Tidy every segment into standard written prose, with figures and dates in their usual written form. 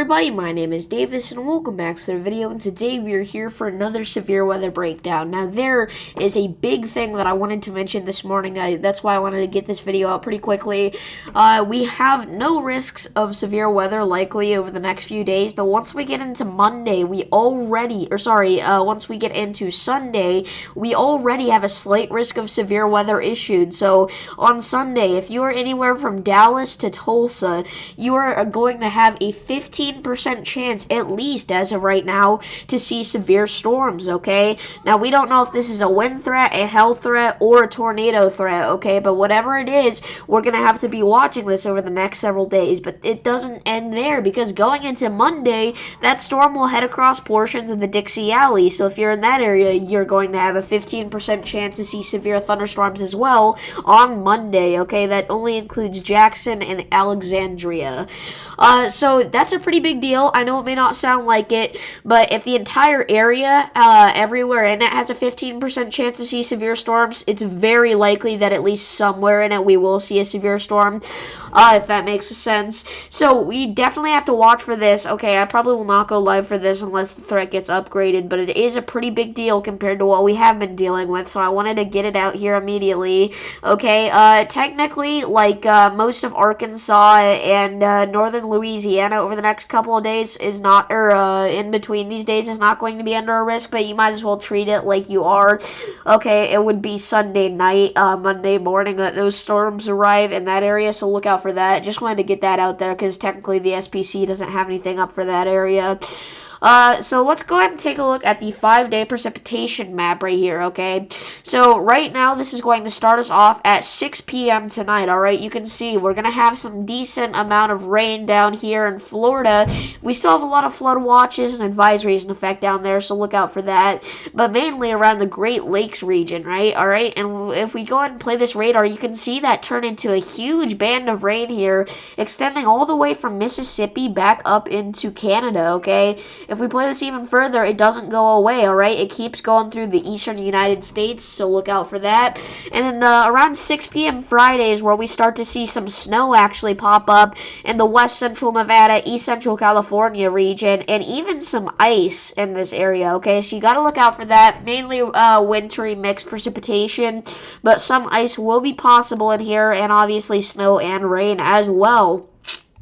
Everybody, my name is Davis and welcome back to the video, and today we are here for another severe weather breakdown. Now there is a big thing that I wanted to mention this morning. That's why I wanted to get this video out pretty quickly. We have no risks of severe weather likely over the next few days, but once we get into Monday, once we get into Sunday, we already have a slight risk of severe weather issued. So on Sunday, if you are anywhere from Dallas to Tulsa, you are going to have a 15% chance, at least as of right now, to see severe storms, okay? Now, we don't know if this is a wind threat, a hail threat, or a tornado threat, okay? But whatever it is, we're going to have to be watching this over the next several days. But it doesn't end there, because going into Monday, that storm will head across portions of the Dixie Alley. So if you're in that area, you're going to have a 15% chance to see severe thunderstorms as well on Monday, okay? That only includes Jackson and Alexandria. So that's a pretty big deal. I know it may not sound like it, but if the entire area, everywhere in it has a 15% chance to see severe storms, it's very likely that at least somewhere in it we will see a severe storm, if that makes sense. So we definitely have to watch for this. Okay, I probably will not go live for this unless the threat gets upgraded, but it is a pretty big deal compared to what we have been dealing with, so I wanted to get it out here immediately. Okay, technically, like, most of Arkansas and northern Louisiana over the next couple of days is not, in between these days is not going to be under a risk, but you might as well treat it like you are. Okay, it would be Sunday night, Monday morning that those storms arrive in that area, so look out for that. Just wanted to get that out there because technically the SPC doesn't have anything up for that area. So let's go ahead and take a look at the 5-day precipitation map right here, okay? So right now, this is going to start us off at 6 p.m. tonight, alright? You can see we're going to have some decent amount of rain down here in Florida. We still have a lot of flood watches and advisories in effect down there, so look out for that. But mainly around the Great Lakes region, right? Alright, and if we go ahead and play this radar, you can see that turn into a huge band of rain here, extending all the way from Mississippi back up into Canada, okay? If we play this even further, it doesn't go away, alright? It keeps going through the eastern United States, so look out for that. And then around 6 p.m. Friday is where we start to see some snow actually pop up in the west central Nevada, east central California region, and even some ice in this area, okay? So you gotta look out for that. Mainly wintry mixed precipitation, but some ice will be possible in here, and obviously snow and rain as well.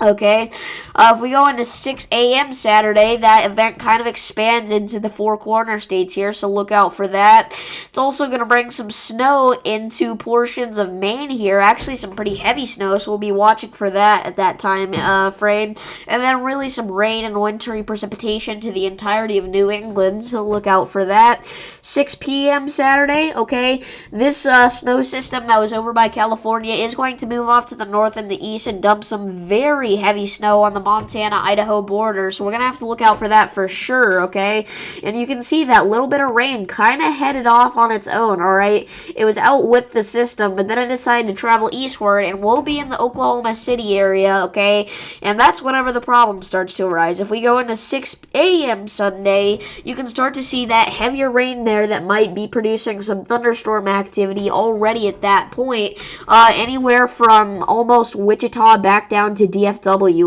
Okay, if we go into 6 a.m. Saturday, that event kind of expands into the Four Corner states here, so look out for that. It's also going to bring some snow into portions of Maine here, actually some pretty heavy snow, so we'll be watching for that at that time frame. And then really some rain and wintry precipitation to the entirety of New England, so look out for that. 6 p.m. Saturday, okay, this snow system that was over by California is going to move off to the north and the east and dump some very heavy snow on the Montana-Idaho border, so we're going to have to look out for that for sure, okay? And you can see that little bit of rain kind of headed off on its own, alright? It was out with the system, but then it decided to travel eastward, and we'll be in the Oklahoma City area, okay? And that's whenever the problem starts to arise. If we go into 6 a.m. Sunday, you can start to see that heavier rain there that might be producing some thunderstorm activity already at that point, anywhere from almost Wichita back down to DFW,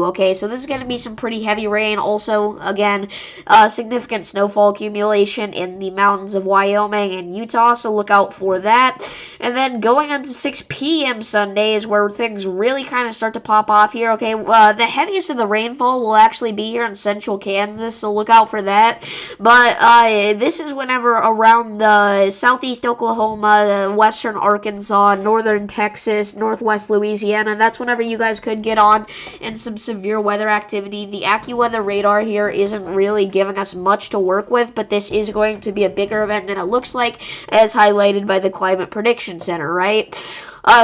okay? So this is going to be some pretty heavy rain. Also, again, significant snowfall accumulation in the mountains of Wyoming and Utah, so look out for that. And then going on to 6 p.m. Sunday is where things really kind of start to pop off here, okay? The heaviest of the rainfall will actually be here in central Kansas, so look out for that. But this is whenever around the southeast Oklahoma, western Arkansas, northern Texas, northwest Louisiana, that's whenever you guys could get on and some severe weather activity. The AccuWeather radar here isn't really giving us much to work with, but this is going to be a bigger event than it looks like, as highlighted by the Climate Prediction Center, right?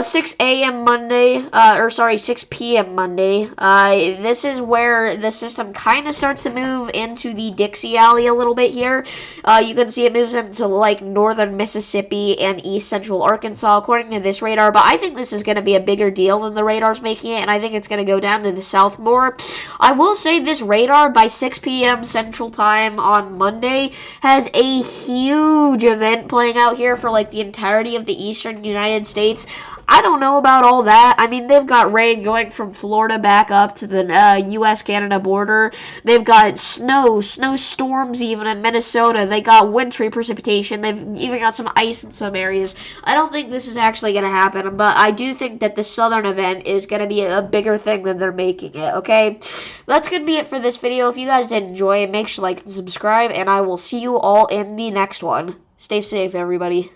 6 a.m. Monday, 6 p.m. Monday, this is where the system kind of starts to move into the Dixie Alley a little bit here. You can see it moves into, like, northern Mississippi and east central Arkansas, according to this radar, but I think this is going to be a bigger deal than the radar's making it, and I think it's going to go down to the south more. I will say this radar, by 6 p.m. Central Time on Monday, has a huge event playing out here for, like, the entirety of the eastern United States. I don't know about all that. I mean, they've got rain going from Florida back up to the U.S.-Canada border. They've got snowstorms even in Minnesota. They got wintry precipitation. They've even got some ice in some areas. I don't think this is actually going to happen, but I do think that the Southern event is going to be a bigger thing than they're making it, okay? That's going to be it for this video. If you guys did enjoy it, make sure to like and subscribe, and I will see you all in the next one. Stay safe, everybody.